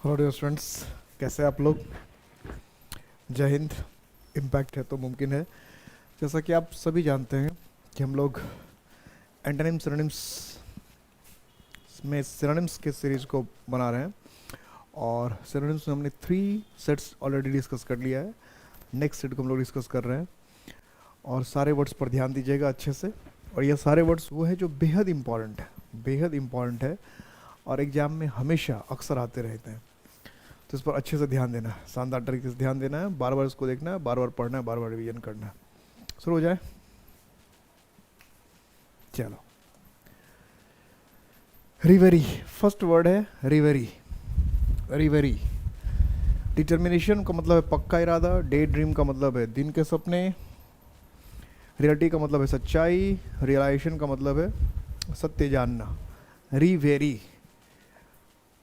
Hello dear students, कैसे हैं आप लोग। जय हिंद। इम्पैक्ट है तो मुमकिन है। जैसा कि आप सभी जानते हैं कि हम लोग एंटोनिम सिनोनिम्स में सिनोनिम्स के सीरीज को बना रहे हैं और सिनोनिम्स में हमने 3 सेट्स ऑलरेडी डिस्कस कर लिया है। नेक्स्ट सेट को हम लोग डिस्कस कर रहे हैं और सारे वर्ड्स पर ध्यान दीजिएगा अच्छे से। और ये सारे वर्ड्स वो है जो बेहद इम्पॉर्टेंट है और एग्ज़ाम में हमेशा अक्सर आते रहते हैं। तो इस पर अच्छे से ध्यान देना है, शानदार तरीके से ध्यान देना है, बार बार इसको देखना है, बार बार पढ़ना है, बार बार रिवीजन करना है। शुरू हो जाए। चलो, रिवेरी फर्स्ट वर्ड है। रिवेरी डिटर्मिनेशन का मतलब है पक्का इरादा। डे ड्रीम का मतलब है दिन के सपने। रियलिटी का मतलब है सच्चाई। रियलाइजेशन का मतलब है सत्य जानना। रिवेरी,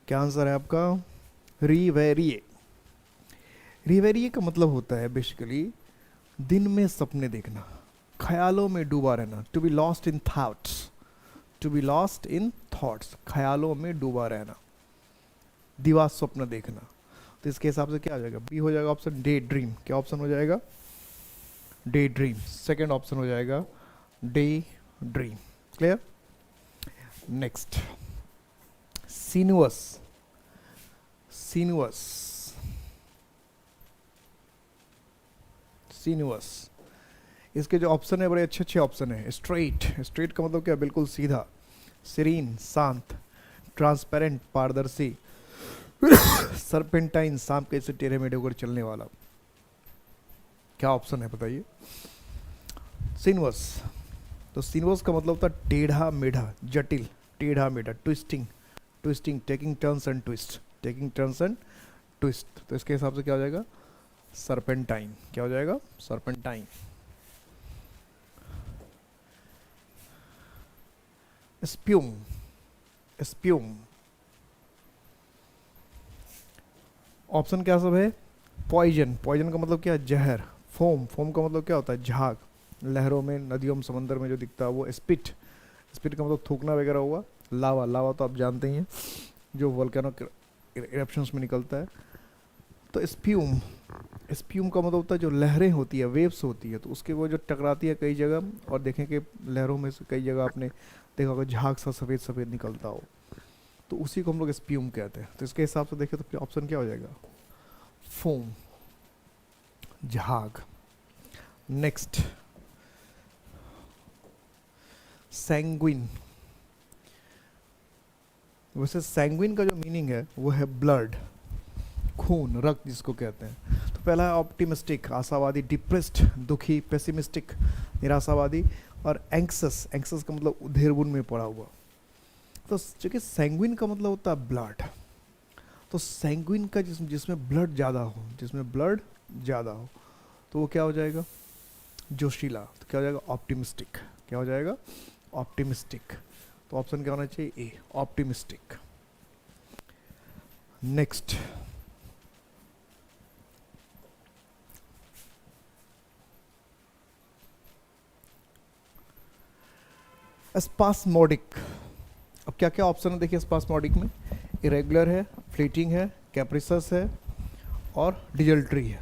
क्या आंसर है आपका? रिवेरिए। रिवेरिए का मतलब होता है बेसिकली दिन में सपने देखना, ख्यालों में डूबा रहना। To be lost in thoughts, ख्यालों में डूबा रहना, दिवा स्वप्न देखना। तो इसके हिसाब से क्या हो जाएगा? बी हो जाएगा ऑप्शन डे ड्रीम। क्या ऑप्शन हो जाएगा? Day dream. सेकेंड ऑप्शन हो जाएगा डे ड्रीम। क्लियर? नेक्स्ट, सिनुअस। इसके जो ऑप्शन है बड़े अच्छे ऑप्शन है। स्ट्रेट का मतलब क्या? बिल्कुल सीधा। सीरीन, शांत। ट्रांसपेरेंट, पारदर्शी। सरपेंटाइन, सांप के ऐसे टेढ़े मेढ़े होकर चलने वाला। क्या ऑप्शन है बताइए? सिनुअस। तो सिनुअस का मतलब होता है टेढ़ा मेढ़ा, जटिल, टेढ़ा मेढ़ा, twisting, taking turns and twist. तो इसके हिसाब से क्या हो जाएगा? सरपेंटाइन। क्या हो जाएगा? सरपेंटाइन। स्प्यूम। ऑप्शन क्या सब है? पॉइजन का मतलब क्या? जहर। फोम का मतलब क्या होता है? झाग। लहरों में, नदियों में, समंदर में जो दिखता है वो। स्पिट का मतलब थूकना वगैरह हुआ। लावा तो आप जानते ही हैं, जो वोल्केनो इरप्शंस में निकलता है। तो स्प्यूम का मतलब होता है जो लहरें होती है, वेव्स होती है, तो उसके वो जो टकराती है कई जगह। और देखें कि लहरों में से कई जगह आपने देखा होगा झाग सा सफ़ेद निकलता हो, तो उसी को हम लोग स्प्यूम कहते हैं। तो इसके हिसाब से देखें तो ऑप्शन क्या हो जाएगा? फोम, झाग। Next, sanguine. वैसे सैंग्विन का जो मीनिंग है वो है ब्लड, खून, रक्त जिसको कहते हैं। तो पहला है ऑप्टिमिस्टिक, आशावादी। डिप्रेस्ड, दुखी। पेसिमिस्टिक, निराशावादी। और एंक्सस का मतलब उधेड़बुन में पड़ा हुआ। तो चूंकि सैंग्विन का मतलब होता है ब्लड, तो सैंग्विन का जिसमें ब्लड ज़्यादा हो, तो वो क्या हो जाएगा? जोशीला। तो क्या हो जाएगा? ऑप्टिमिस्टिक। क्या हो जाएगा? ऑप्टिमिस्टिक। तो ऑप्शन क्या होना चाहिए? ए, ऑप्टिमिस्टिक। Next, spasmodic. अब क्या क्या ऑप्शन है देखिए स्पास्मोडिक में। इरेगुलर है, फ्लीटिंग है, कैप्रिसस है और डिजल्ट्री है।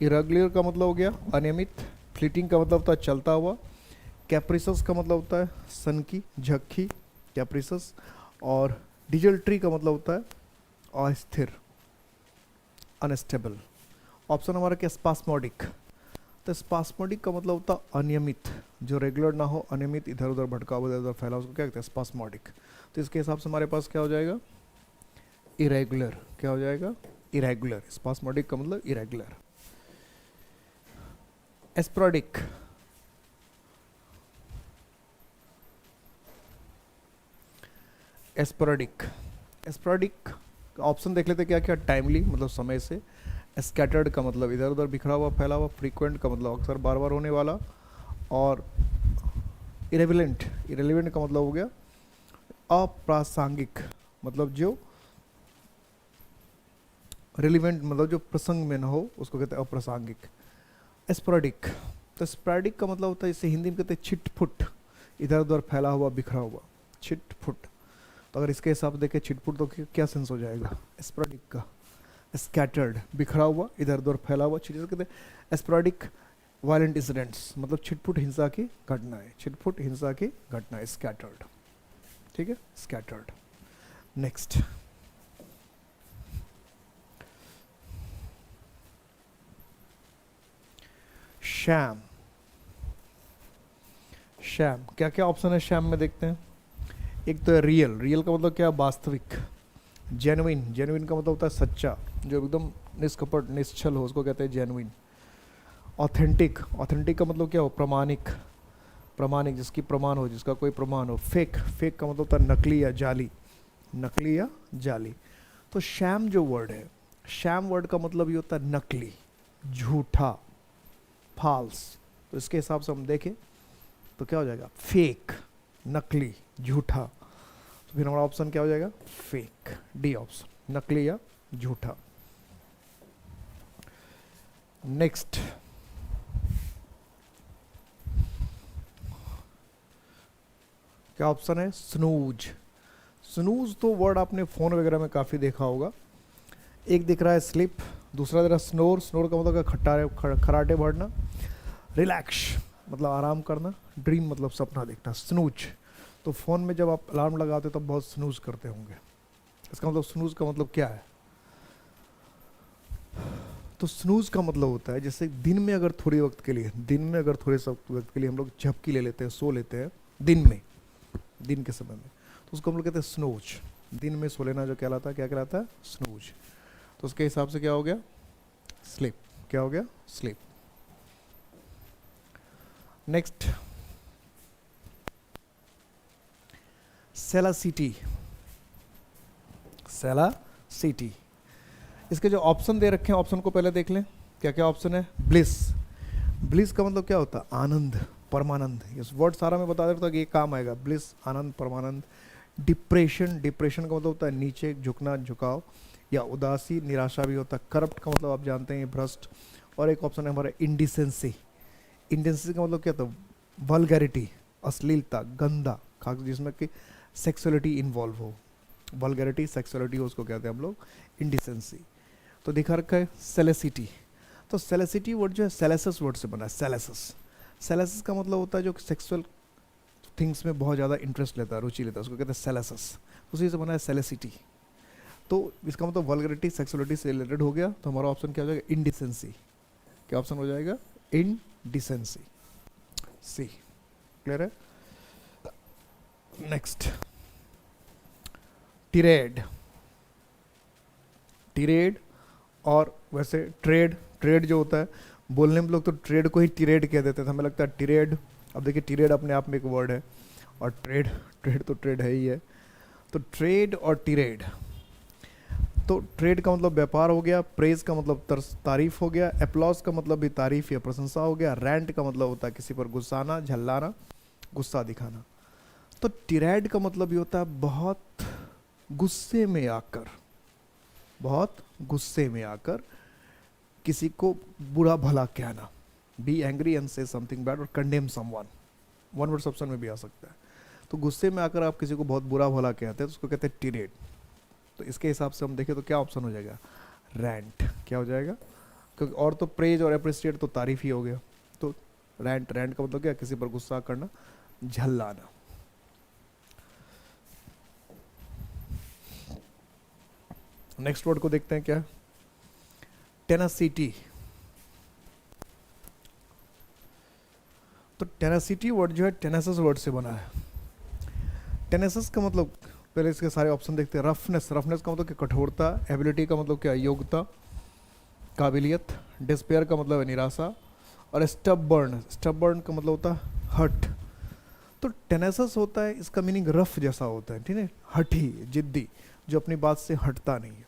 इरेगुलर का मतलब हो गया अनियमित। फ्लीटिंग का मतलब होता है चलता हुआ। कैप्रिसस का मतलब होता है सनकी, झक्की, कैप्रिसस। और डिजल्ट्री का मतलब होता है अस्थिर, अनस्टेबल। ऑप्शन हमारा क्या? स्पास्मोडिक। तो स्पास्मोडिक का मतलब होता है अनियमित, जो रेगुलर ना हो, अनियमित, इधर उधर भटका हुआ, इधर उधर फैला, उसको क्या कहते हैं? स्पास्मोडिक। तो इसके हिसाब से हमारे पास क्या हो जाएगा? इरेगुलर। क्या हो जाएगा? इरेगुलर। स्पास्मोडिक का मतलब इरेगुलर। एस्प्रोडिक। एस्प्रोडिक ऑप्शन देख लेते क्या क्या? टाइमली मतलब समय से। स्कैटर्ड का मतलब इधर उधर बिखरा हुआ, फैला हुआ। फ्रीक्वेंट का मतलब अक्सर बार बार होने वाला। और इरेलीवेंट का मतलब हो गया अप्रासंगिक, मतलब जो रिलीवेंट मतलब जो प्रसंग में ना हो उसको कहते हैं अप्रासंगिक। स्पोरेडिक। तो स्पोरेडिक का मतलब होता है, इसे हिंदी में कहते हैं छिटफुट, इधर उधर फैला हुआ, बिखरा हुआ, छिटफुट। तो अगर इसके हिसाब से देखें छिटपुट तो क्या सेंस हो जाएगा? स्पोरेडिक का। स्कैटर्ड, बिखरा हुआ, इधर उधर फैला हुआ चीज़ें कहते हैं स्पोरेडिक वायलेंट इंसिडेंट्स, मतलब छिटपुट हिंसा की घटनाएं, छिटपुट हिंसा की घटनाएं, स्कैटर्ड। ठीक है, स्कैटर्ड। Next, sham. शैम, क्या क्या ऑप्शन है शैम में देखते हैं। एक तो है रियल, रियल का मतलब क्या? वास्तविक। जेन्युइन, जेन्युइन का मतलब होता है सच्चा, जो एकदम निष्कपट निश्चल हो, उसको कहते हैं जेन्युइन। ऑथेंटिक, ऑथेंटिक का मतलब क्या हो? प्रमाणिक, प्रमाणिक जिसकी प्रमाण हो, जिसका कोई प्रमाण हो। फेक, फेक का मतलब होता है नकली या जाली, नकली या जाली। तो शैम जो वर्ड है, शैम वर्ड का मतलब ये होता है नकली, झूठा, फाल्स। तो इसके हिसाब से हम देखें तो क्या हो जाएगा? फेक, नकली, झूठा। तो फिर हमारा ऑप्शन क्या हो जाएगा? फेक, डी ऑप्शन, नकली या झूठा। नेक्स्ट, क्या ऑप्शन है? स्नूज। स्नूज तो वर्ड आपने फोन वगैरह में काफी देखा होगा। एक दिख रहा है स्लिप, दूसरा दिख रहा है स्नोर। स्नोर का मतलब खराटे भरना। रिलैक्स मतलब आराम करना। ड्रीम मतलब सपना देखना। स्नूज, तो फ़ोन में जब आप अलार्म लगाते हो तब बहुत स्नूज करते होंगे। इसका मतलब स्नूज का मतलब क्या है? तो स्नूज का मतलब होता है जैसे दिन में अगर थोड़ी वक्त के लिए, दिन में अगर थोड़े वक्त के लिए हम लोग झपकी ले लेते हैं, सो लेते हैं दिन में, दिन के समय में, तो उसको हम लोग कहते हैं स्नूज। दिन में सो लेना जो कहलाता है, क्या कहलाता है? स्नूज। तो उसके हिसाब से क्या हो गया? स्लीप। क्या हो गया? स्लीप। नेक्स्ट, सेलासिटी। सेलासिटी, इसके जो ऑप्शन दे रखे हैं, ऑप्शन को पहले देख लें। क्या क्या ऑप्शन है? ब्लिस। ब्लिस का मतलब क्या होता है? आनंद, परमानंद। इस वर्ड सारा मैं बता देता हूँ कि ये काम आएगा। ब्लिस, आनंद, परमानंद। डिप्रेशन, डिप्रेशन का मतलब होता है नीचे झुकना, झुकाव या उदासी, निराशा भी होता है। करप्ट का मतलब आप जानते हैं, भ्रष्ट। और एक ऑप्शन है हमारा इंडिसेंसी। इंडिसेंसी का मतलब क्या होता है? वल्गैरिटी, अश्लीलता, गंदा, खास जिसमें कि सेक्सुअलिटी इन्वॉल्व हो। वल्गैरिटी, सेक्सुअलिटी हो, उसको कहते हैं हम लोग इंडिसेंसी। तो दिखा रखा है सेलेसिटी। तो सेलेसिटी वर्ड जो है सेलेसस वर्ड से बना है। सेलेसस, सेलेसस का मतलब होता है जो सेक्सुअल थिंग्स में बहुत ज़्यादा इंटरेस्ट लेता है, रुचि लेता है, उसको कहते हैं सेलेसस। उसी से बना है सेलेसिटी। तो इसका मतलब वल्गैरिटी, सेक्सुअलिटी से रिलेटेड हो गया। तो हमारा ऑप्शन क्या हो जाएगा? इंडिसेंसी। क्या ऑप्शन हो जाएगा? इंडिसेंसी, सी। क्लियर है? नेक्स्ट, टिरेड। टिरेड और वैसे ट्रेड, ट्रेड जो होता है बोलने में लोग तो ट्रेड को ही टिरेड कह देते थे, हमें लगता है टिरेड। अब देखिए टिरेड अपने आप में एक वर्ड है, और ट्रेड, ट्रेड तो ट्रेड है ही है। तो ट्रेड और टिरेड, तो ट्रेड का मतलब व्यापार हो गया, प्रेज का मतलब तारीफ हो गया, एप्लॉज का मतलब भी तारीफ या प्रशंसा हो गया, रैंट का मतलब होता है किसी पर गुस्साना, झल्लाना, गुस्सा दिखाना। तो टिरेड का मतलब ये होता है बहुत गुस्से में आकर, बहुत गुस्से में आकर किसी को बुरा भला कहना। Be angry and say something bad और condemn someone, one word option में भी आ सकता है। तो गुस्से में आकर आप किसी को बहुत बुरा भला कहते हैं तो उसको कहते हैं टिरेड। तो इसके हिसाब से हम देखें तो क्या ऑप्शन हो जाएगा? रैंट। क्या हो जाएगा? क्योंकि और तो प्रेज और अप्रिशिएट तो तारीफ ही हो गया। तो रैंट, रैंट का मतलब क्या? किसी पर गुस्सा करना, झल्लाना। नेक्स्ट वर्ड को देखते हैं क्या? टेनासिटी। तो टेनासिटी वर्ड जो है टेनेसस वर्ड से बना है। टेनेसस का मतलब, पहले इसके सारे ऑप्शन देखते हैं। रफनेस, रफनेस का मतलब क्या? कठोरता। एबिलिटी का मतलब क्या? योग्यता, काबिलियत। डिस्पेयर का मतलब है निराशा। और स्टबबर्न, स्टबबर्न का मतलब होता है हट। तो टेनेसस होता है, इसका मीनिंग रफ जैसा होता है, ठीक है, हठी, जिद्दी, जो अपनी बात से हटता नहीं है।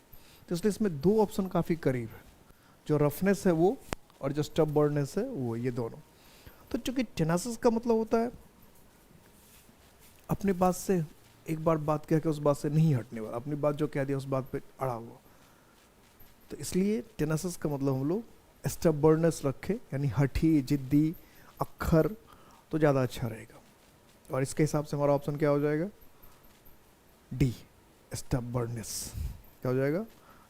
तो इसलिए इसमें दो ऑप्शन काफ़ी करीब है, जो रफनेस है वो और जो स्टबबर्ननेस है वो, ये दोनों। तो चूंकि टेनेसस का मतलब होता है अपनी बात से, एक बार बात कह के उस बात से नहीं हटने वाला, अपनी बात जो कह दिया उस बात पे अड़ा हुआ, तो इसलिए टेनेसस का मतलब हम लोग स्टबबर्ननेस रखें, यानी हठी, जिद्दी, अक्खर, तो ज़्यादा अच्छा रहेगा। और इसके हिसाब से हमारा ऑप्शन क्या हो जाएगा? डी, स्टबर्डनेस। क्या हो जाएगा?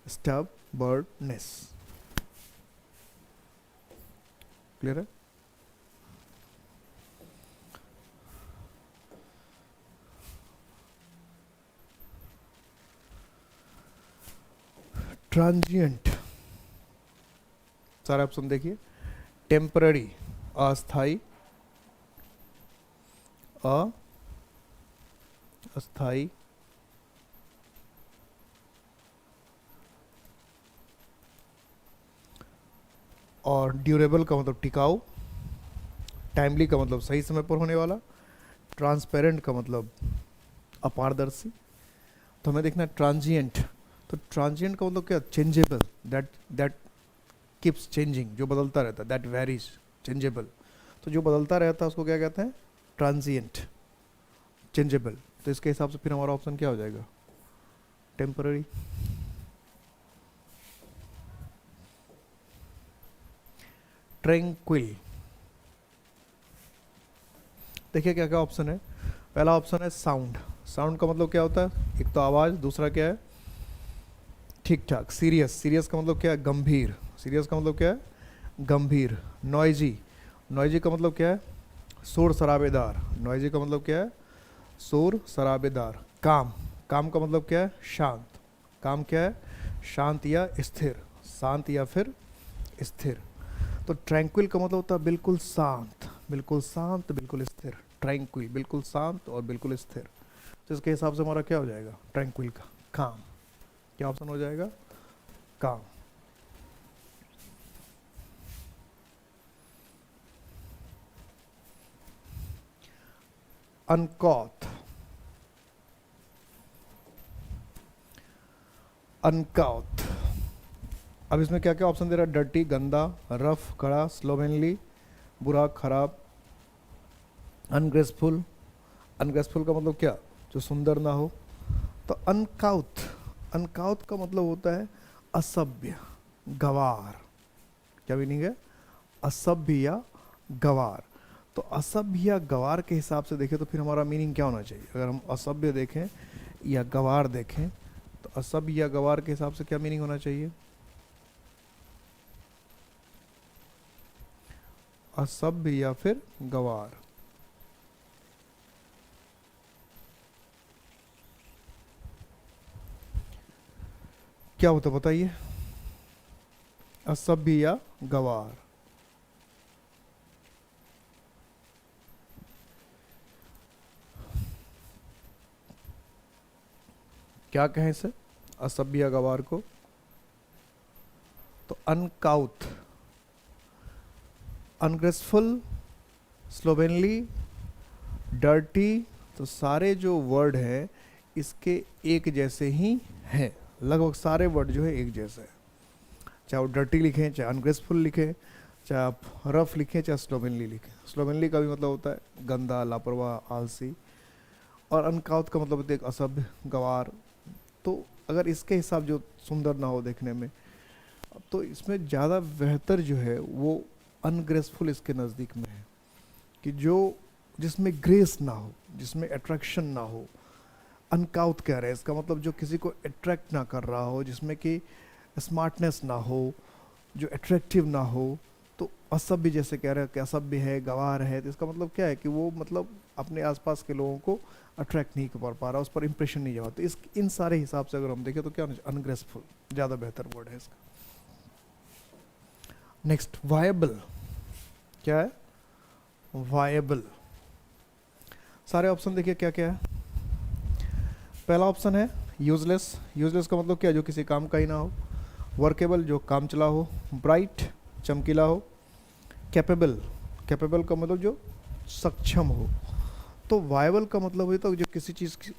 स्टबर्डनेस। क्लियर है? ट्रांजिएंट, सारे ऑप्शन देखिए। टेम्पररी, अस्थाई, अस्थाई, और ड्यूरेबल का मतलब टिकाऊ, टाइमली का मतलब सही समय पर होने वाला, ट्रांसपेरेंट का मतलब अपारदर्शी। तो हमें देखना है ट्रांजिएंट। तो ट्रांजिएंट का मतलब क्या? Changeable, that that keeps changing, जो बदलता रहता है, दैट वेरीज, चेंजेबल। तो जो बदलता रहता है उसको क्या कहते हैं? Transient, changeable. तो इसके हिसाब से फिर हमारा ऑप्शन क्या हो जाएगा? टेम्पररी। ट्रैंक्विल, देखिए क्या क्या ऑप्शन है। पहला ऑप्शन है साउंड। साउंड का मतलब क्या होता है? एक तो आवाज, दूसरा क्या है? ठीक ठाक। सीरियस, सीरियस का मतलब क्या है? गंभीर। सीरियस का मतलब क्या है? गंभीर। नॉइजी, नॉइजी का मतलब क्या है? शोर शराबेदार। नॉइजी का मतलब क्या है? शोर शराबेदार। काम, काम का मतलब क्या है? शांत। काम क्या है? शांत या स्थिर, शांत या फिर स्थिर। तो ट्रैंक्विल का मतलब होता है बिल्कुल शांत, बिल्कुल शांत, बिल्कुल स्थिर। ट्रैंक्विल, बिल्कुल शांत और बिल्कुल स्थिर। तो इसके हिसाब से हमारा क्या हो जाएगा? ट्रैंक्विल का काम। क्या ऑप्शन हो जाएगा? काम। अनकॉथ, अनकाउथ। अब इसमें क्या क्या ऑप्शन दे रहा है? डर्टी, गंदा, रफ, कड़ा, स्लोवेनली, बुरा, खराब, अनग्रेसफुल। अनग्रेसफुल का मतलब क्या? जो सुंदर ना हो। तो अनकाउथ, अनकाउथ का मतलब होता है असभ्य, गवार। क्या मीनिंग है? असभ्य या गवार। तो असभ्य या गवार के हिसाब से देखें तो फिर हमारा मीनिंग क्या होना चाहिए? अगर हम असभ्य देखें या गवार देखें तो असभ्य या गवार के हिसाब से क्या मीनिंग होना चाहिए? असभ्य या फिर गवार। क्या होता बताइए? असभ्य या गवार। क्या कहें इसे? असभ्य या गवार को? तो अनकाउथ, अनग्रेसफुल, स्लोवेनली, डर्टी। तो सारे जो वर्ड हैं इसके एक जैसे ही हैं, लगभग सारे वर्ड जो है एक जैसे हैं। चाहे वो डर्टी लिखें, चाहे अनग्रेसफुल लिखें, चाहे आप रफ लिखें, चाहे स्लोवेनली लिखें। स्लोवेनली का भी मतलब होता है गंदा, लापरवाह, आलसी। और अनकाउथ का मतलब होता है एक असभ्य, गवार। तो अगर इसके हिसाब जो सुंदर ना हो देखने में, तो इसमें ज़्यादा बेहतर जो है वो अनग्रेसफुल इसके नज़दीक में है, कि जो जिसमें ग्रेस ना हो, जिसमें अट्रैक्शन ना हो। अनकाउथ कह रहे हैं, इसका मतलब जो किसी को अट्रैक्ट ना कर रहा हो, जिसमें कि स्मार्टनेस ना हो, जो अट्रैक्टिव ना हो। तो असभ्य जैसे कह रहे हैं कि असभ्य है, गवार है, तो इसका मतलब क्या है कि वो मतलब अपने आसपास के लोगों को अट्रैक्ट नहीं कर पा रहा, उस पर इंप्रेशन नहीं जमा। तो इस इन सारे हिसाब से अगर हम देखें तो क्या अनग्रेसफुल ज़्यादा बेहतर वर्ड है इसका। Next, viable. क्या है? वायबल। सारे ऑप्शन देखिए क्या क्या है। पहला ऑप्शन है यूजलेस। यूजलेस का मतलब क्या है? जो किसी काम का ही ना हो। वर्केबल, जो काम चला हो। ब्राइट, चमकीला हो। कैपेबल, कैपेबल का मतलब जो सक्षम हो। तो वायबल का मतलब है तो जो किसी चीज़ की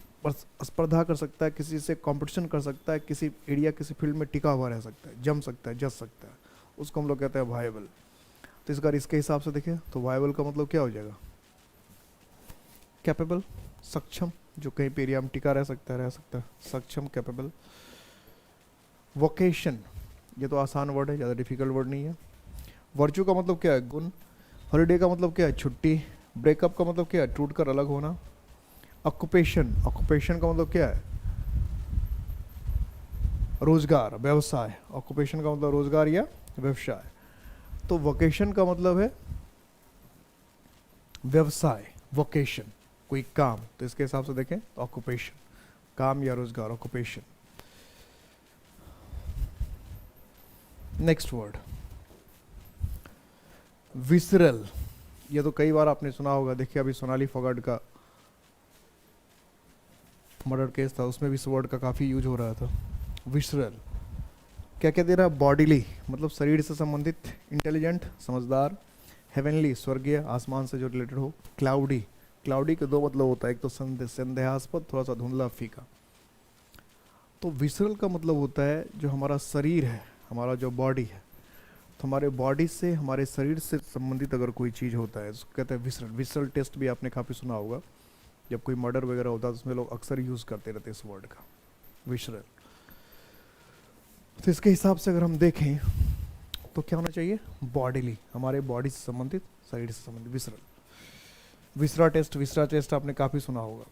स्पर्धा कर सकता है, किसी से कंपटीशन कर सकता है, किसी एरिया, किसी फील्ड में टिका हुआ रह सकता है, जम सकता है, जस सकता है, उसको हम लोग कहते हैं वायबल। तो इस बार इसके हिसाब से देखें तो वायबल का मतलब क्या हो जाएगा? कैपेबल, सक्षम, जो कहीं पे एरिया में टिका रह सकता है, सक्षम, कैपेबल। वोकेशन, ये तो आसान वर्ड है, ज़्यादा डिफिकल्ट वर्ड नहीं है। वर्चू का मतलब क्या है? गुण। हॉलीडे का मतलब क्या है? छुट्टी। ब्रेकअप का मतलब क्या है? टूट कर अलग होना। ऑक्यूपेशन, ऑक्यूपेशन का मतलब क्या है? रोजगार, व्यवसाय। ऑक्यूपेशन का मतलब रोजगार या व्यवसाय। तो वोकेशन का मतलब है व्यवसाय, वोकेशन कोई काम, तो इसके हिसाब से देखें ऑक्यूपेशन, काम या रोजगार, ऑक्यूपेशन। Next word visceral. ये तो कई बार आपने सुना होगा। देखिए अभी सोनाली फोगाट का मर्डर केस था, उसमें भी इस वर्ड का काफ़ी यूज हो रहा था। विसरल क्या क्या दे रहा है? बॉडीली मतलब शरीर से संबंधित, इंटेलिजेंट समझदार, हेवनली स्वर्गीय आसमान से जो रिलेटेड हो, क्लाउडी, क्लाउडी के दो मतलब होता है, एक तो संदेहास्पद, थोड़ा सा धुंधला फीका। तो विसरल का मतलब होता है जो हमारा शरीर है, हमारा जो बॉडी है, तो हमारे बॉडी से, हमारे शरीर से संबंधित अगर कोई चीज़ होता है उसको कहते हैं विसरल। विसरल टेस्ट भी आपने काफ़ी सुना होगा, जब कोई मर्डर वगैरह होता है तो उसमें लोग अक्सर यूज़ करते रहते हैं इस वर्ड का, विसरल। तो इसके हिसाब से अगर हम देखें तो क्या होना चाहिए? बॉडीली, हमारे बॉडी से संबंधित, शरीर से संबंधित, विसरल। विसरा टेस्ट, विसरा टेस्ट आपने काफ़ी सुना होगा।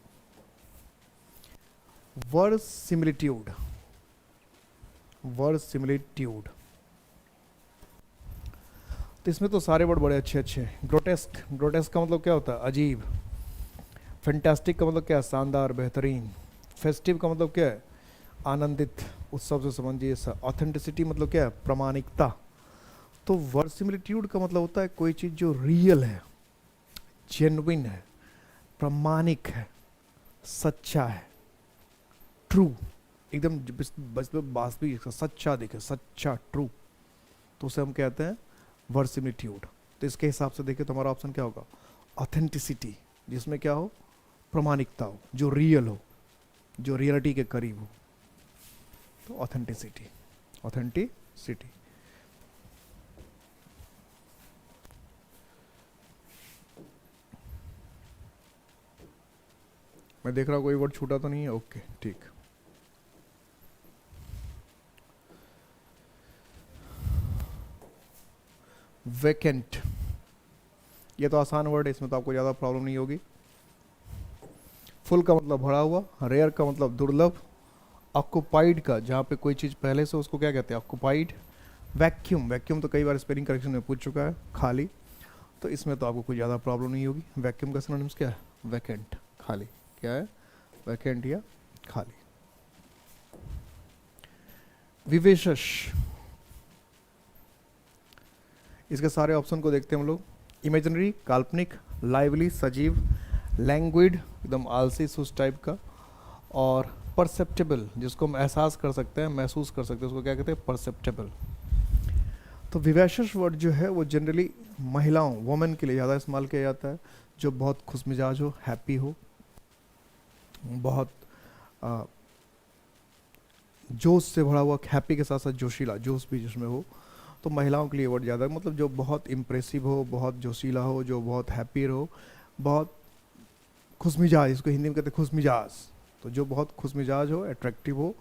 वर्ड सिमिलिट्यूड, वर्ड सिमिलिट्यूड, तो इसमें तो सारे वर्ड बड़े अच्छे अच्छे हैं। ग्रोटेस्क, ग्रोटेस्क का मतलब क्या होता है? अजीब। फैंटास्टिक का मतलब क्या है? शानदार, बेहतरीन। फेस्टिव का मतलब क्या है? आनंदित, उत्सव से संबंधित। ऑथेंटिसिटी मतलब क्या है? प्रामाणिकता। तो वर्सिमिलिट्यूड का मतलब होता है कोई चीज़ जो रियल है, जेन्युइन है, प्रामाणिक है, सच्चा है, ट्रू, एकदम वास्तविक, सच्चा दिखे, सच्चा, ट्रू, तो उसे हम कहते हैं वर्सिमिलिट्यूड। तो इसके हिसाब से देखें तो हमारा ऑप्शन क्या होगा? ऑथेंटिसिटी, जिसमें क्या हो? प्रामाणिकता हो, जो रियल हो, जो रियलिटी के करीब हो, तो ऑथेंटिसिटी, ऑथेंटिसिटी। मैं देख रहा हूँ कोई वर्ड छूटा तो नहीं है, ओके ठीक। वैकेंट, ये तो आसान वर्ड है, इसमें तो आपको ज़्यादा प्रॉब्लम नहीं होगी। फुल का मतलब भरा हुआ, रेयर का मतलब दुर्लभ, ऑक्युपाइड का जहाँ पे कोई चीज़ पहले से, उसको क्या कहते हैं? ऑक्युपाइड। वैक्यूम, वैक्यूम तो कई बार स्पेलिंग करेक्शन में पूछ चुका है, खाली, तो इसमें तो आपको कोई ज़्यादा प्रॉब्लम नहीं होगी। वैक्यूम का सिनोनिम्स क्या है? वैकेंट, खाली। क्या है? वैकेंट या खाली। विवेशश, इसके सारे ऑप्शन को देखते हैं हम लोग। इमेजिनरी, काल्पनिक, लाइवली, सजीव, लैंग्विड, एकदम आलसी सुस्त टाइप का, और परसेप्टेबल, जिसको हम एहसास कर सकते हैं, महसूस कर सकते हैं, उसको क्या कहते हैं? परसेप्टेबल। तो विवैशस वर्ड जो है वो जनरली महिलाओं, वुमेन के लिए ज़्यादा इस्तेमाल किया जाता है, जो बहुत खुशमिजाज हो, हैप्पी हो, बहुत जोश से भरा हुआ, हैप्पी के साथ साथ जोशीला, जोश भी जिसमें हो, तो महिलाओं के लिए वर्ड ज़्यादा, मतलब जो बहुत इम्प्रेसिव हो, बहुत जोशीला हो, जो बहुत हैप्पी हो, बहुत खुशमिजाज, इसको हिंदी में कहते हैं खुशमिजाज, तो जो बहुत खुशमिजाज हो, अट्रैक्टिव हो,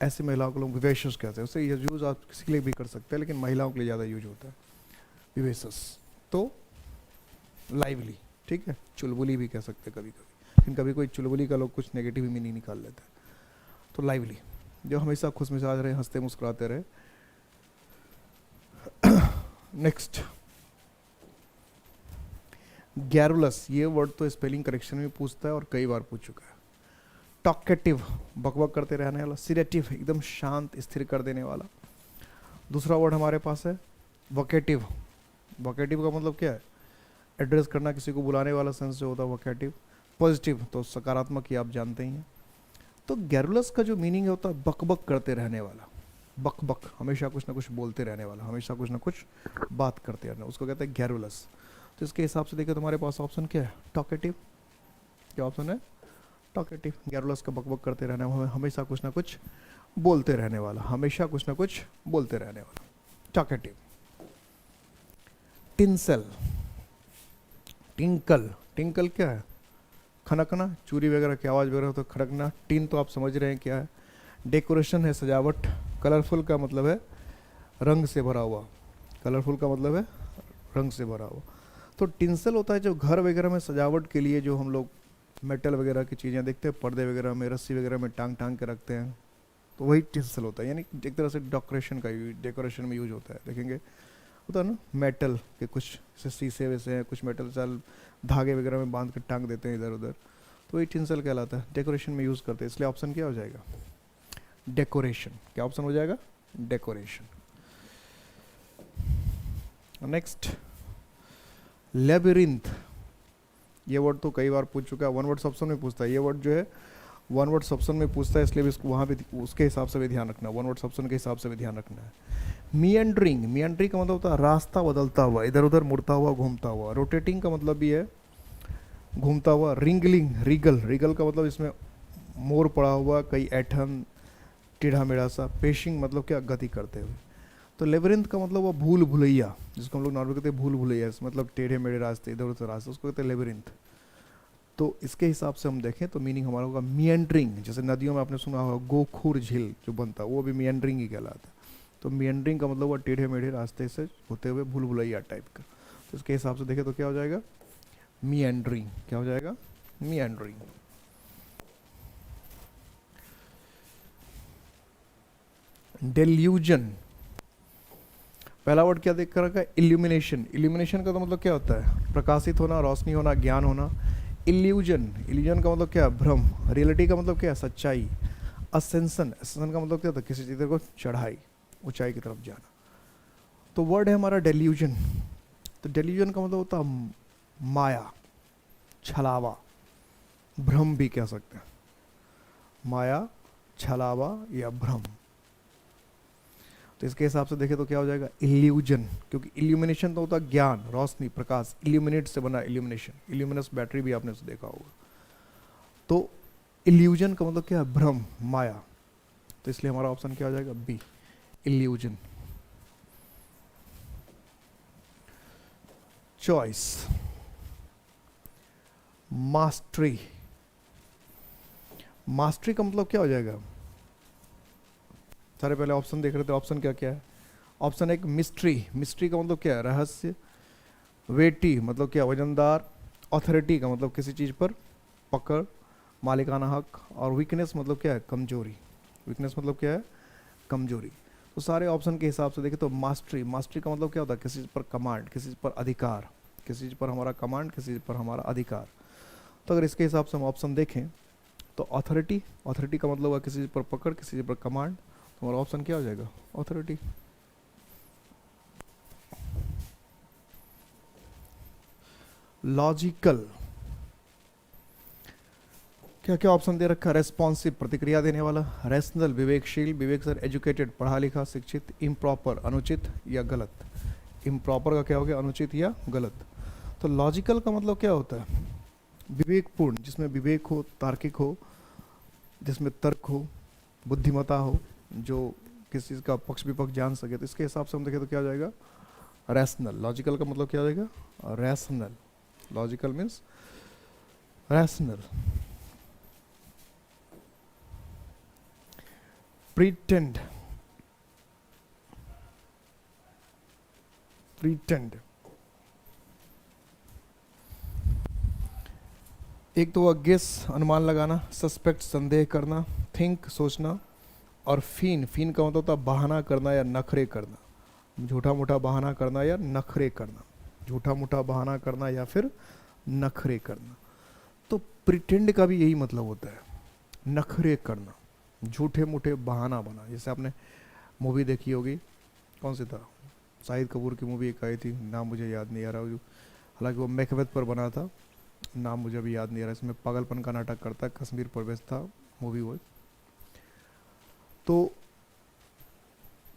ऐसी महिलाओं को लोग विवेशस कहते हैं। उससे ये यूज़ आप किसी के लिए भी कर सकते हैं, लेकिन महिलाओं के लिए ज़्यादा यूज होता है विवेशस। तो लाइवली, ठीक है, चुलबुली भी कह सकते हैं कभी कभी, लेकिन कभी कोई चुलबुली का लोग कुछ नेगेटिव मीनिंग निकाल लेते हैं। तो लाइवली, जो हमेशा खुशमिजाज रहे, हंसते मुस्कुराते रहे। नेक्स्ट, गैरुलस, ये वर्ड तो स्पेलिंग करेक्शन में पूछता है और कई बार पूछ चुका है। टॉकेटिव, बकबक करते रहने वाला। सिरेटिव, एकदम शांत, स्थिर कर देने वाला। दूसरा वर्ड हमारे पास है वोकेटिव। वोकेटिव का मतलब क्या है? एड्रेस करना, किसी को बुलाने वाला सेंस जो होता है वोकेटिव। पॉजिटिव तो सकारात्मक, ही आप जानते ही हैं। तो गैरुलस का जो मीनिंग होता है बकबक करते रहने वाला, बकबक, हमेशा कुछ ना कुछ बोलते रहने वाला, हमेशा कुछ ना कुछ बात करते रहना, उसको कहते हैं गैरुलस। तो इसके हिसाब से देखें तो हमारे पास ऑप्शन क्या है? टॉकेटिव। क्या ऑप्शन है? टॉकेटिव। गैरुलस का बकबक करते रहने वाला, हमेशा कुछ ना कुछ बोलते रहने वाला, हमेशा कुछ ना कुछ बोलते रहने वाला, टॉकेटिव। टिंसल, टिंकल, टिंकल क्या है? खनकना, चूरी वगैरह की आवाज़ वगैरह तो खड़कना। टिन तो आप समझ रहे हैं क्या है? डेकोरेशन है, सजावट। कलरफुल का मतलब है रंग से भरा हुआ, कलरफुल का मतलब है रंग से भरा हुआ। तो टिंसल होता है जो घर वगैरह में सजावट के लिए जो हम लोग मेटल वगैरह की चीज़ें देखते हैं, पर्दे वगैरह में, रस्सी वगैरह में टांग टांग के रखते हैं, तो वही टिंसल होता है, यानी एक तरह से डेकोरेशन में यूज होता है। देखेंगे होता है ना मेटल के कुछ जैसे शीशे वैसे हैं, कुछ मेटल चाल धागे वगैरह में बांध के टांग देते हैं इधर उधर, तो वही टिंसल कहलाता है, डेकोरेशन में यूज़ करते हैं। इसलिए ऑप्शन क्या हो जाएगा? डेकोरेशन। क्या ऑप्शन हो जाएगा? डेकोरेशन। Next, labyrinth. ये वर्ड तो कई बार पूछ चुका है, वन वर्ड ऑप्शन में पूछता है। ये वर्ड जो है वन वर्ड ऑप्शन में पूछता है, इसलिए भी वहाँ पे उसके हिसाब से भी ध्यान रखना, वन वर्ड ऑप्शन के हिसाब से भी ध्यान रखना है। मिएंडरिंग, मिएंडरिंग का मतलब होता है रास्ता बदलता हुआ, इधर उधर मुड़ता हुआ, घूमता हुआ। रोटेटिंग का मतलब भी है घूमता हुआ। रिंगलिंग, रीगल, रीगल का मतलब इसमें मोर पड़ा हुआ, कई ऐठन, टेढ़ा मेढ़ा सा। पेशिंग मतलब क्या? गति करते हुए। तो लेबरिंथ का मतलब वो भूल भुलैया, जिसको हम लोग नॉर्मल कहते हैं भूल भुलैया, मतलब टेढ़े मेढ़े रास्ते, इधर उधर रास्ते, उसको कहते हैं लेबरिंथ। तो इसके हिसाब से हम देखें तो मीनिंग हमारा होगा मिएंडरिंग। जैसे नदियों में आपने सुना होगा गोखुर झील जो बनता है, वो भी मिएंडरिंग ही कहलाता है। तो मिएंडरिंग का मतलब वो टेढ़े मेढ़े रास्ते से होते हुए भूल भुलैया टाइप का। तो इसके हिसाब से देखें तो क्या हो जाएगा? मिएंडरिंग। क्या हो जाएगा? मिएंडरिंग। डेल्यूजन, पहला वर्ड क्या देख कर रखा है? इल्यूमिनेशन। इल्यूमिनेशन का तो मतलब क्या होता है? प्रकाशित होना, रोशनी होना, ज्ञान होना। इल्यूजन, इल्यूजन का मतलब क्या है? भ्रम। रियलिटी का मतलब क्या है? सच्चाई। असेंशन, असेंशन का मतलब क्या होता है? किसी चीज़ को चढ़ाई, ऊंचाई की तरफ जाना। तो वर्ड है हमारा डेल्यूजन। तो डेल्यूजन का मतलब होता है माया, छलावा, भ्रम भी कह सकते हैं। माया, छलावा या भ्रम। तो इसके हिसाब से देखें तो क्या हो जाएगा? इल्यूजन, क्योंकि इल्यूमिनेशन तो होता है ज्ञान, रोशनी, प्रकाश। इल्यूमिनेट से बना इल्यूमिनेशन, इल्यूमिनस बैटरी भी आपने देखा होगा। तो इल्यूजन का मतलब क्या है? भ्रम, माया। तो इसलिए हमारा ऑप्शन क्या हो जाएगा? B, illusion. Choice, mastery. Mastery का मतलब क्या हो जाएगा? सारे पहले ऑप्शन देख रहे थे, ऑप्शन क्या क्या है? ऑप्शन एक मिस्ट्री, मिस्ट्री का मतलब क्या है? रहस्य। वेटी मतलब क्या? वजनदार। अथॉरिटी का मतलब किसी चीज़ पर पकड़, मालिकाना हक। और वीकनेस मतलब क्या है? कमजोरी। वीकनेस मतलब क्या है? कमजोरी। तो सारे ऑप्शन के हिसाब से देखें तो मास्टरी, मास्टरी का मतलब क्या होता है? किसी चीज़ पर कमांड, किसी चीज़ पर अधिकार, किसी चीज़ पर हमारा कमांड, किसी चीज़ पर हमारा अधिकार। तो अगर इसके हिसाब से हम ऑप्शन देखें तो अथॉरिटी, अथॉरिटी का मतलब हुआ किसी चीज़ पर पकड़, किसी चीज़ पर कमांड। तो हमारा ऑप्शन क्या हो जाएगा? अथॉरिटी। लॉजिकल, क्या क्या ऑप्शन दे रखा है? रेस्पॉन्सिव, प्रतिक्रिया देने वाला। रैशनल, विवेकशील, विवेक सर एजुकेटेड, पढ़ा लिखा, शिक्षित। इम्प्रॉपर, अनुचित या गलत। इम्प्रॉपर का क्या हो गया? अनुचित या गलत। तो लॉजिकल का मतलब क्या होता है? विवेकपूर्ण, जिसमें विवेक हो, तार्किक हो, जिसमें तर्क हो, बुद्धिमता हो, जो किसी चीज़ का पक्ष विपक्ष जान सके। तो इसके हिसाब से हम देखें तो क्या हो जाएगा? रैशनल। लॉजिकल का मतलब क्या हो जाएगा? Rational. Logical means rational. Pretend, pretend, एक तो वह गेस, अनुमान लगाना। सस्पेक्ट, संदेह करना। थिंक, सोचना। और फीन, फीन का मतलब होता है बहाना करना या नखरे करना। झूठा मूठा बहाना करना या नखरे करना। झूठा मूठा बहाना करना या फिर नखरे करना। तो प्रिटेंड का भी यही मतलब होता है, नखरे करना, झूठे मूठे बहाना बना। जैसे आपने मूवी देखी होगी, कौन सी था? शाहिद कपूर की मूवी एक आई थी, नाम मुझे याद नहीं आ रहा, हालांकि वो मैकबेथ पर बना था, नाम मुझे अभी याद नहीं आ रहा। इसमें पागलपन का नाटक करता है, कश्मीर प्रवेश था मूवी वो। तो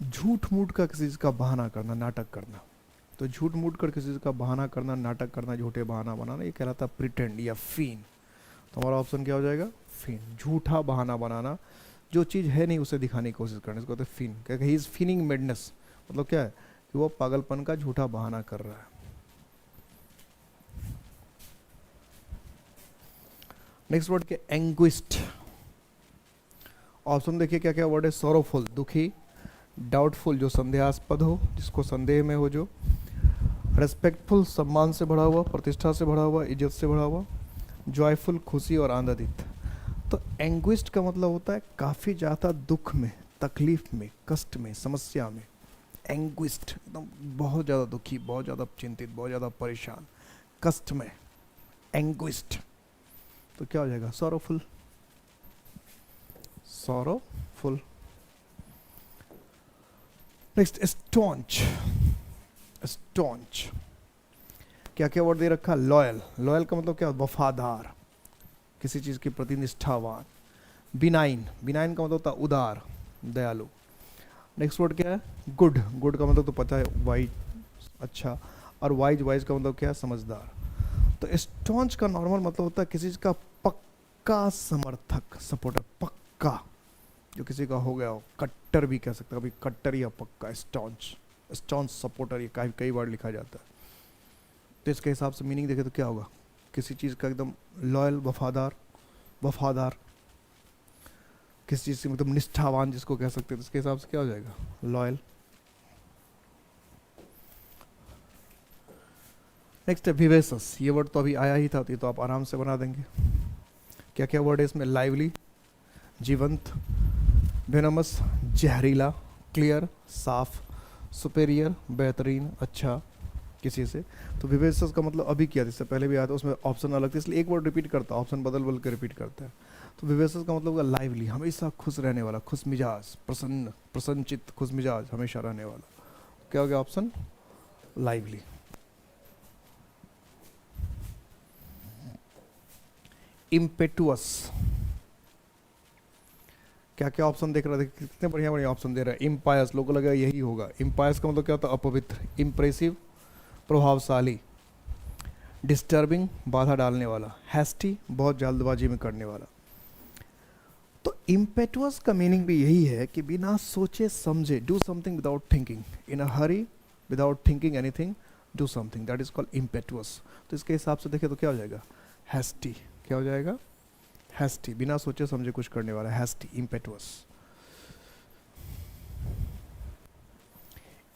झूठ मूठ का किसी चीज़ का बहाना करना, नाटक करना। तो झूठ मूठ कर किसी चीज़ का बहाना करना, नाटक करना, झूठे बहाना बनाना, ये कहलाता है प्रिटेंड या फीन। तो हमारा ऑप्शन क्या हो जाएगा? फीन। झूठा बहाना बनाना, जो चीज़ है नहीं उसे दिखाने की कोशिश करना, इसको कहते हैं फीन। क्या ही इज फीनिंग मेडनेस, मतलब क्या है कि वो पागलपन का झूठा बहाना कर रहा है। नेक्स्ट वर्ड के एंग्विस्ट। ऑप्शन देखिए क्या क्या वर्ड है? सोरोफुल, दुखी। डाउटफुल, जो संदेहास्पद हो, जिसको संदेह में हो जो। रेस्पेक्टफुल, सम्मान से भरा हुआ, प्रतिष्ठा से भरा हुआ, इज्जत से भरा हुआ। जॉयफुल खुशी और आनंदित। तो एंग्विस्ड का मतलब होता है काफ़ी ज़्यादा दुख में, तकलीफ में, कष्ट में, समस्या में। एंग्विस्ड एकदम बहुत ज़्यादा दुखी, बहुत ज़्यादा चिंतित, बहुत ज़्यादा परेशान, कष्ट में, एंग्विस्ड। तो क्या हो जाएगा? Sorrowful, sorrowful. Next staunch, staunch क्या क्या वर्ड दे रखा? लॉयल, लॉयल का मतलब क्या? वफादार, किसी चीज़ के प्रति निष्ठावान। बिनाइन, बिनाइन का मतलब होता है उदार, दयालु। नेक्स्ट वर्ड क्या है? गुड, गुड का मतलब तो पता है, वाइज, अच्छा। और वाइज, वाइज का मतलब क्या है? समझदार। तो स्टॉन्च का नॉर्मल मतलब होता है किसी चीज़ का पक्का समर्थक, सपोर्टर, पक्का, जो किसी का हो गया हो। कट्टर भी कह सकते हैं, कभी कट्टर या पक्का, स्टॉन्च, स्टॉन्च सपोर्टर, ये कई बार लिखा जाता है। तो इसके हिसाब से मीनिंग देखें तो क्या होगा? किसी चीज़ का एकदम लॉयल, वफादार, वफादार, किसी चीज़ से मतलब निष्ठावान जिसको कह सकते हैं, तो इसके हिसाब से क्या हो जाएगा? लॉयल। नेक्स्ट है विवेसस, ये वर्ड तो अभी आया ही था, तो आप आराम से बना देंगे। क्या क्या वर्ड है इसमें? लाइवली, जीवंत, वेनमस, जहरीला, क्लियर, साफ, सुपेरियर, बेहतरीन, अच्छा, किसी से। तो विवेसस का मतलब अभी किया, इससे पहले भी आया था, उसमें ऑप्शन अलग था, इसलिए एक वर्ड रिपीट करता है, ऑप्शन बदल बदल के रिपीट करता है। तो विवेसस का मतलब लाइवली, हमेशा खुश रहने वाला, खुश मिजाज, प्रसन्न, प्रसन्नचित्त, खुश मिजाज, हमेशा रहने वाला। क्या हो गया ऑप्शन? लाइवली। इम्पेटुअस, क्या क्या ऑप्शन देख रहे थे? कितने बढ़िया बढ़िया ऑप्शन दे रहे हैं। इम्पायस, लोगों को लगा यही होगा। इम्पायस का मतलब क्या होता है? अपवित्र। इम्प्रेसिव, प्रभावशाली। डिस्टर्बिंग, बाधा डालने वाला। हैस्टी, बहुत जल्दबाजी में करने वाला। तो इम्पेटुअस का मीनिंग भी यही है कि बिना सोचे समझे, do something without thinking, in a Hari, without thinking anything, do something, that is called इम्पेटुअस। तो इसके हिसाब से देखें तो क्या हो जाएगा? हैस्टी। क्या हो जाएगा? हैस्टी, बिना सोचे समझे कुछ करने वाला, हैस्टी, इम्पेटुअस।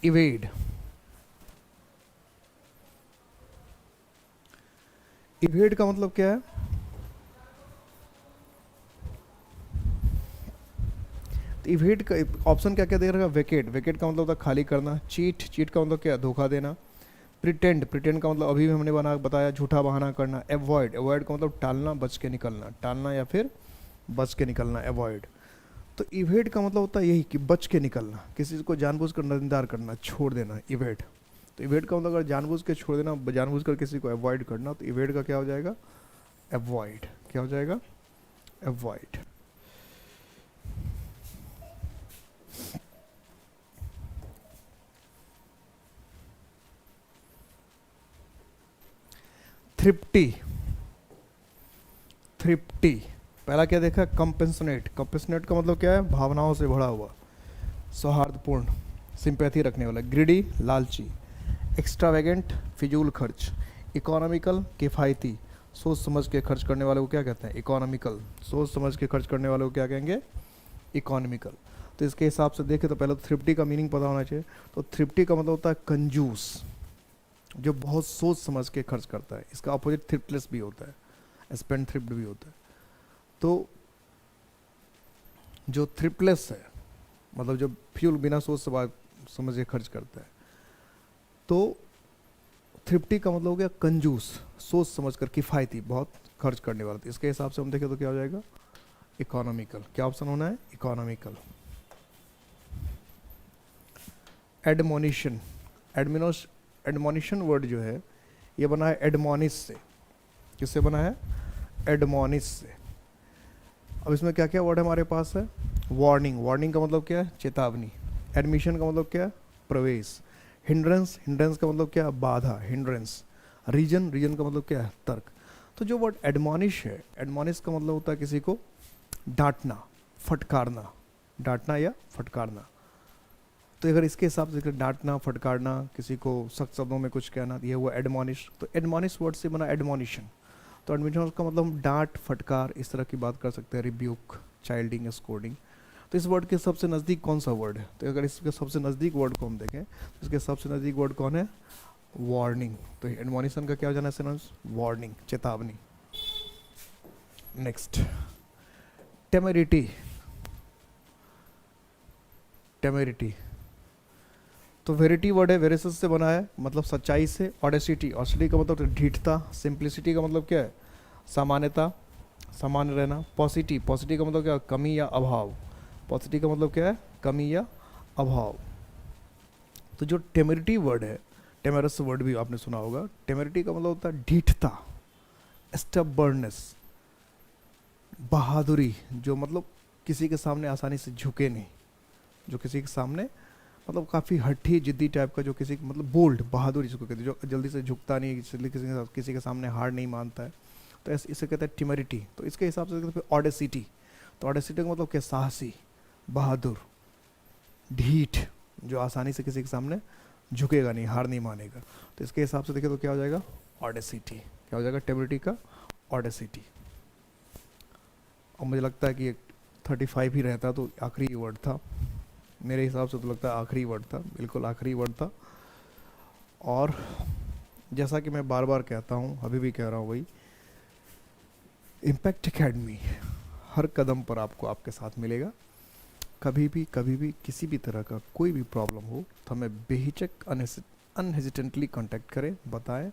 इवेड, इवेड का मतलब क्या है? तो इवेड का ऑप्शन क्या क्या दे रखा है? वेकेट, वेकेट का मतलब होता है खाली करना। चीट, चीट का मतलब क्या? धोखा देना। प्रिटेंड, प्रिटेंड का मतलब अभी भी हमने बताया, झूठा बहाना करना। एवॉइड, एवॉइड का मतलब टालना, बच के निकलना, टालना या फिर बच के निकलना, एवॉइड। तो इवेड का मतलब होता है यही कि बच के निकलना, किसी को जानबूझकर नजरअंदाज करना, छोड़ देना, इवेड। तो इवेड का मतलब अगर जानबूझ के छोड़ देना, जानबूझकर किसी को अवॉइड करना, तो इवेड का क्या हो जाएगा? अवॉइड। क्या हो जाएगा? अवॉइड। थ्रिप्टी, थ्रिप्टी पहला क्या देखा? कंपेंसनेट, कंपेंसनेट का मतलब क्या है? भावनाओं से भरा हुआ, सौहार्दपूर्ण, सिंपैथी रखने वाला। ग्रीडी, लालची। एक्स्ट्रावेगेंट, फिजूल खर्च। इकोनॉमिकल, किफ़ायती, सोच समझ के खर्च करने वाले को क्या कहते हैं? इकोनॉमिकल, सोच समझ के खर्च करने वाले को क्या कहेंगे? इकोनॉमिकल। तो इसके हिसाब से देखें तो पहले तो थ्रिफ्टी का मीनिंग पता होना चाहिए। तो थ्रिफ्टी का मतलब होता है कंजूस, जो बहुत सोच समझ के खर्च करता है। इसका अपोजिट थ्रिफ्टलेस भी होता है, स्पेंड थ्रिफ्ट भी होता है। तो जो थ्रिफ्टलेस है, मतलब जो फ्यूल बिना सोच समझ के खर्च करता है, तो थ्रिफ्टी का मतलब हो गया कंजूस, सोच समझ कर, किफ़ायती, बहुत खर्च करने वाला। तो इसके हिसाब से हम देखें तो क्या हो जाएगा? इकोनॉमिकल। क्या ऑप्शन होना है? इकोनॉमिकल। एडमोनिशन, एडमोनिशन वर्ड जो है ये बना है एडमोनिस से। किससे बना है? एडमोनिस से। अब इसमें क्या क्या वर्ड हमारे पास है? वार्निंग, वार्निंग का मतलब क्या है? चेतावनी। एडमिशन का मतलब क्या है? प्रवेश। हिंड्रेंस, हिंड्रेंस का मतलब क्या है? बाधा, हिंड्रेंस। रीजन, रीजन का मतलब क्या है? तर्क। तो जो वर्ड एडमोनिश है, एडमोनिश का मतलब होता है किसी को डांटना, फटकारना, डांटना या फटकारना। तो अगर इसके हिसाब से डांटना, फटकारना, किसी को सख्त शब्दों में कुछ कहना, ये हुआ एडमोनिश। तो एडमोनिश वर्ड से बना एडमोनिशन। तो एडमोनिशन का मतलब हम डांट, फटकार, इस तरह की बात कर सकते हैं। रिब्यूक, चाइल्डिंग, स्कोर्डिंग। तो इस वर्ड के सबसे नज़दीक कौन सा वर्ड है? तो अगर इसके सबसे नज़दीक वर्ड को हम देखें तो इसके सबसे नज़दीक वर्ड कौन है? वार्निंग। तो एडमोनिशन का क्या हो जाना है? वार्निंग, चेतावनी। Next, temerity. टेमेरिटी तो वेरिटी वर्ड है, वेरिसस से बना है, मतलब सच्चाई से। ऑडेसिटी, ऑडेसिटी का मतलब ढीठता। सिंप्लिसिटी का मतलब क्या है? सामान्यता, सामान्य रहना। पॉसिटी, पॉसिटी का मतलब क्या है? कमी या अभाव। पॉसिटी का मतलब क्या है? कमी या अभाव। तो जो टेमेरिटी वर्ड है, टेमेरस वर्ड भी आपने सुना होगा। टेमेरिटी का मतलब होता है ढीठता, स्टबर्ननेस, बहादुरी, जो मतलब किसी के सामने आसानी से झुके नहीं, जो किसी के सामने मतलब काफ़ी हठी जिद्दी टाइप का, जो किसी मतलब बोल्ड, बहादुर जिसको कहते हैं, जो जल्दी से झुकता नहीं, इसलिए किसी के सामने हार नहीं मानता है, तो ऐसे इसे कहते हैं टिमरिटी। तो इसके हिसाब से कहते हैं ऑडेसिटी। तो ऑडेसिटी का मतलब क्या? साहसी, बहादुर, ढीठ, जो आसानी से किसी के सामने झुकेगा नहीं, हार नहीं मानेगा। तो इसके हिसाब से देखें तो क्या हो जाएगा? ऑडेसिटी। क्या हो जाएगा? टिमरिटी का ऑडेसिटी। और मुझे लगता है कि 35 ही रहता तो आखिरी वर्ड था, मेरे हिसाब से तो लगता है आखिरी वर्ड था, बिल्कुल आखिरी वर्ड था। और जैसा कि मैं बार बार कहता हूँ, अभी भी कह रहा हूँ वही, इम्पैक्ट एकेडमी हर कदम पर आपको आपके साथ मिलेगा। कभी भी किसी भी तरह का कोई भी प्रॉब्लम हो तो हमें बेहिचक अनहेजिटेंटली कांटेक्ट करें, बताएं।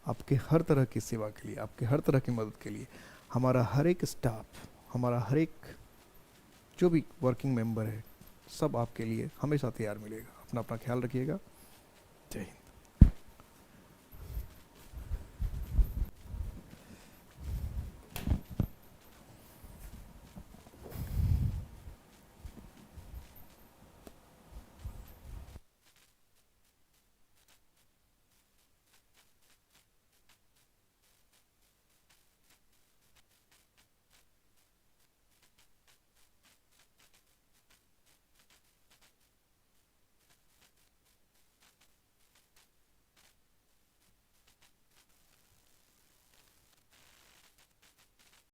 आपके हर तरह की सेवा के लिए, आपके हर तरह की मदद के लिए हमारा हर एक स्टाफ, हमारा हर एक जो भी वर्किंग मेंबर है, सब आपके लिए हमेशा तैयार मिलेगा। अपना अपना ख्याल रखिएगा। जय हिंद।